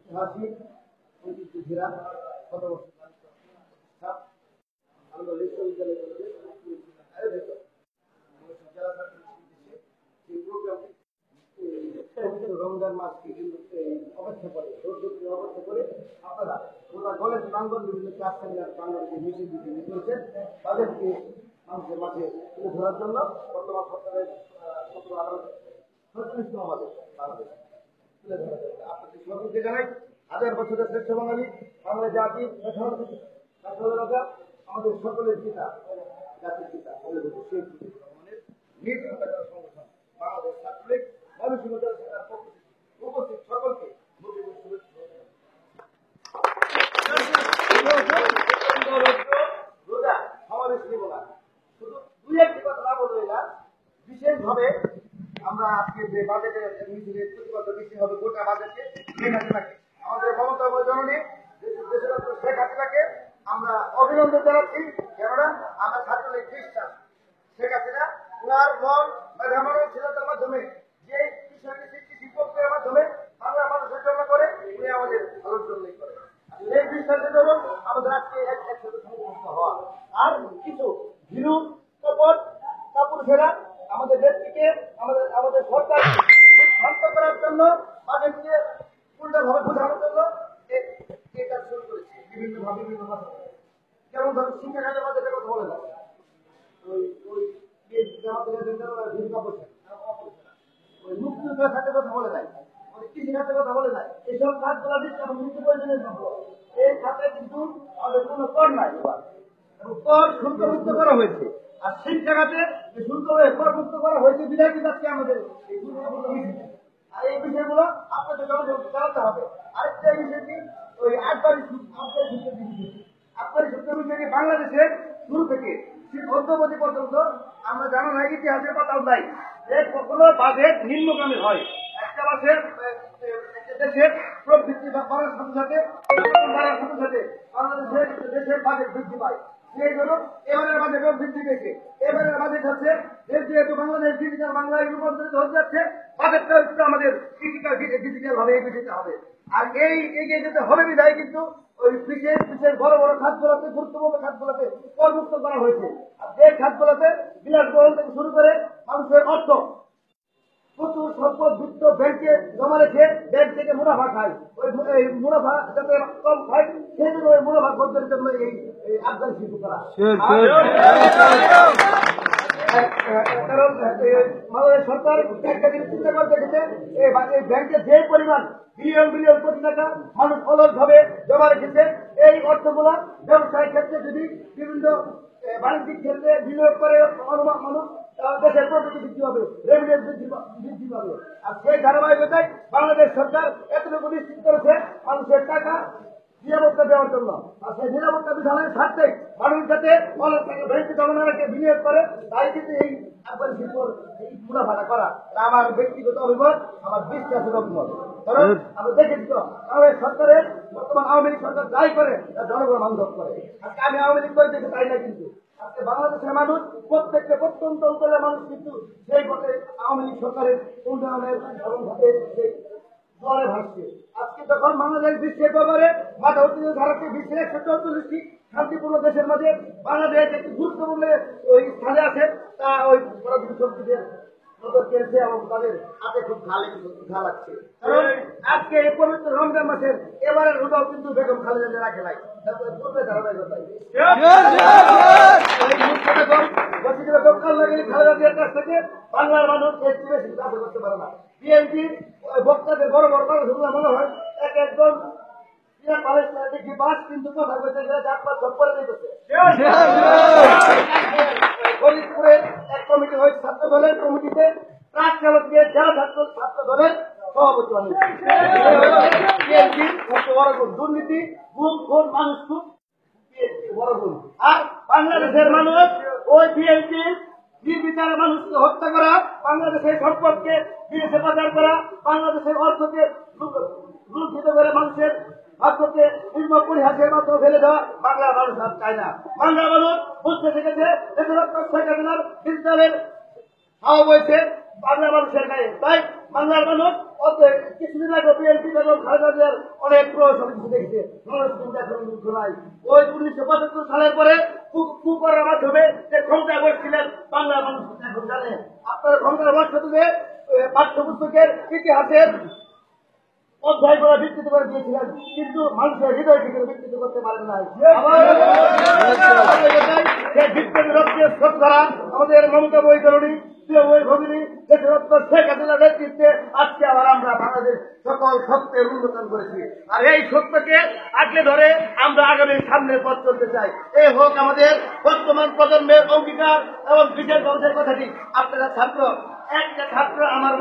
ঐতিহাসিক ঐতিহ্য ঘেরা শত বছর আমরা বিশ্ববিদ্যালয় আয়োজিত জেলা ছাত্রী রমজান মাসকে কিন্তু অপেক্ষা করে অপেক্ষা করে আপনারা গোটা কলেজ প্রাঙ্গণ বিভিন্ন ক্লাস সেমিনার প্রাঙ্গণকে মিছিল দিতে নিয়েছেন তাদেরকে মানুষের মাঝে তুলে ধরার জন্য বর্তমান সরকারের 17-18 আমাদের বাংলাদেশ তুলে ধরা আপনাদের সকলকে জানাই 1000 বছরের শ্রেষ্ঠ বাঙালি বাংলা জাতি আমাদের সকলের পিতা জাতির পিতা শেখ মুজিবুর রহমানের নির্বাচন সংগঠন বাংলাদেশ ছাত্রলীগ উপস্থিত সকলকে রোজা সমাবেশ নিব না শুধু দুই একটি কথা না বলবে না বিশেষভাবে আমরা আজকে যে বাজেটের মিছিলের প্রতিবাদ মিছিল হবে গোটা বাজেটকে শেখ হাসিনাকে আমাদের মমতা জননী দেশের শেখ হাসিনাকে আমরা অভিনন্দন জানাচ্ছি কেননা আমরা ছাত্রলীগ বিশ্বাস শেখ হাসিনা উনার মন মেধামানশীলতার মাধ্যমে যে বিষয়টি সৃষ্টি প্রক্রিয়ার মাধ্যমে বাংলা মানুষের জন্য করে উনি আমাদের ভালোর জন্যই করে এই বিশ্বাসের জন্য আমাদের আজকে একসাথে সংযুক্ত হওয়া আর কিছু ভীরু কাপড় ফেরা আমাদের ব্যক্তিকে আমাদের সরকার বিভ্রান্ত করার জন্য তাদেরকে উল্টাভাবে বোঝানোর জন্য এই কাজ শুরু করেছে বিভিন্নভাবে বিভিন্ন মাধ্যমে যেমন ধরুন শিক্ষা খাতের মাধ্যমে কথা বলে না ওই মুক্তিযুদ্ধের খাতে কথা বলে নাই কৃষি খাতের কথা বলে নাই এইসব খাতগুলো দিচ্ছে নিত্য প্রয়োজনীয় সম্পদ এই খাতে কিন্তু আমাদের কোনো কর নাই কর শুল্কমুক্ত করা হয়েছে আর শিক্ষা খাতে শুল্ক করমুক্ত করা হয়েছে বিধায় যাচ্ছে আমাদের আর এই বিষয়গুলো আপনাদের জানাতে হবে আরেকটা বিষয়টি ওই আটবারই সূত্র বিষয়টি বাংলাদেশের শুরু থেকে অদ্যবধি পর্যন্ত আমরা জানা নাই ইতিহাসের পাতাও নাই যে কখনো বাজেট নিম্নগামী হয় একটা মাসের দেশের প্রবৃদ্ধি বাড়ার সাথে সাথে বাংলাদেশের দেশের বাজেট বৃদ্ধি পায় সেই জন্য এবারের বাজেটও বৃদ্ধি পেয়েছে এবারের বাজেট হচ্ছে যেহেতু বাংলাদেশ ডিজিটাল বাংলায় রূপান্তরিত হয়ে যাচ্ছে বাজেটটা একটু আমাদের ডিজিটাল ভাবে এগিয়ে যেতে হবে আর এই এগিয়ে যেতে হবে বিধায় কিন্তু ওই বিশেষ বড় বড় খাতগুলোতে গুরুত্বপূর্ণ খাতগুলোতে করমুক্ত করা হয়েছে আর যে খাতগুলোতে বিলাসবহুল থেকে শুরু করে মানুষের অর্থ প্রচুর সম্পদ বৃত্ত ব্যাংকে জমা রেখে ব্যাংক থেকে মুনাফা খায় ওই মুনাফা যাতে কম খায় সেই জন্য ওই মুনাফা বন্ধের জন্য এই আফগান শিশু করা কারণ বাংলাদেশ সরকার একটা জিনিস চিন্তা করে দেখেছে এই ব্যাংকে যে পরিমাণ বিলিয়ন কোটি টাকা মানুষ অলস ভাবে জমা রেখেছে এই অর্থগুলা ব্যবসায়িক ক্ষেত্রে যদি বিভিন্ন বাণিজ্যিক ক্ষেত্রে বিনিয়োগ করে মানুষ দেশের প্রগতি বৃদ্ধি হবে রেভিনিউ বৃদ্ধি পাবে আর সেই ধারাবাহিকতায় বাংলাদেশ সরকার এতটুকু নিশ্চিত করেছে মানুষের টাকা নিরাপত্তা দেওয়ার জন্য আর সেই নিরাপত্তা বিধানের স্বার্থে মানুষ যাতে অনেক টাকা ব্যাংকে জমা না রেখে বিনিয়োগ করে তাই কিন্তু এই আফগান শিল্পর এই মুনাফাটা করা আমার ব্যক্তিগত অভিমত আমার বিশ্বাসের অভিমত কারণ আমরা দেখেছি তো আমাদের সরকারের বর্তমান আওয়ামী লীগ সরকার যাই করে তা জনগণ বান্ধব করে আজকে আমি আওয়ামী লীগ করে দেখে তাই না কিন্তু আজকে বাংলাদেশের মানুষ প্রত্যেকটা প্রত্যন্ত অঞ্চলের মানুষ কিন্তু সেই পথে আওয়ামী লীগ সরকারের উন্নয়নের এবং সেই জলে ভাসছে আজকে যখন বাংলাদেশ বিশ্বের ব্যাপারে মাথা উত্তীর্ণ ধারাকে বিশ্বের 144টি শান্তিপূর্ণ দেশের মাঝে বাংলাদেশ একটি গুরুত্বপূর্ণ ওই স্থানে আছে তা ওই পরাধীন শক্তিদের নজর কেড়েছে এবং তাদের হাতে খুব ঘা লাগছে কারণ আজকে এই পবিত্র রমজান মাসের এবারের রোজাও কিন্তু বেগম খালেদা রাখে নাই তারপরে পূর্বে ধারাবাহিকতায় খালেদা কাছ থেকে বাংলার মানুষ একটু বেশি আশা করতে পারে না বিএনপির বক্তাদের বড় বড় মানুষগুলো মনে হয় একজন দেখি বাস কিন্তু কথা বলতে গেলে 4-5 সব করে দিতেছে ফরিদপুরে এক কমিটি হয় ছাত্র দলের কমিটিতে ট্রাক চালক দিয়ে জেলা ছাত্র দলের সভাপতি আমি বড় গুণ দুর্নীতি গুণ খুন মানুষ খুব বড় গুণ আর বাংলাদেশের মানুষ ওই বিএনপির নির্বিচারে মানুষকে হত্যা করা বাংলাদেশের সম্পদকে বিদেশে পাচার করা বাংলাদেশের অর্থকে লুণ্ঠিত করে মানুষের ভাগ্যকে নিম্ন পরিহাসের মতো ফেলে দেওয়া বাংলার মানুষ আর চায় না বাংলার মানুষ বুঝতে শিখেছে বিদ্যালয়ের হাওয়া বইছে বাংলা মানুষের গায়ে তাই বাংলার মানুষ কিছুদিন আগে বিএনপি এবং খালেদা জিয়ার অনেক সব কিছু দেখছে, মানুষ কিন্তু এখন মুগ্ধ নাই। ওই 1975 সালের পরে কু করার মাধ্যমে যে ক্ষমতা বসছিলেন বাংলা মানুষ এখন জানে। আপনারা ক্ষমতার বসতে যে পাঠ্যপুস্তকের ইতিহাসের অধ্যায় করে বিকৃত করে দিয়েছিলেন, কিন্তু মানুষের হৃদয় থেকে বিকৃত করতে পারেন নাই। আমাদের মমতা বৈতরণী ওই ভগিনী দেশরত্ন শেখ হাসিনার নেতৃত্বে আজকে আবার আমরা বাংলাদেশ সকল সত্যের উন্মোচন করেছি। আর এই সত্যকে আঁকড়ে ধরে আমরা আগামী সামনের পথ চলতে চাই। এই হোক আমাদের বর্তমান প্রজন্মের অঙ্গীকার এবং বিশেষ মানুষের কথাটি। আপনারা ছাত্র, একটা ছাত্র আমার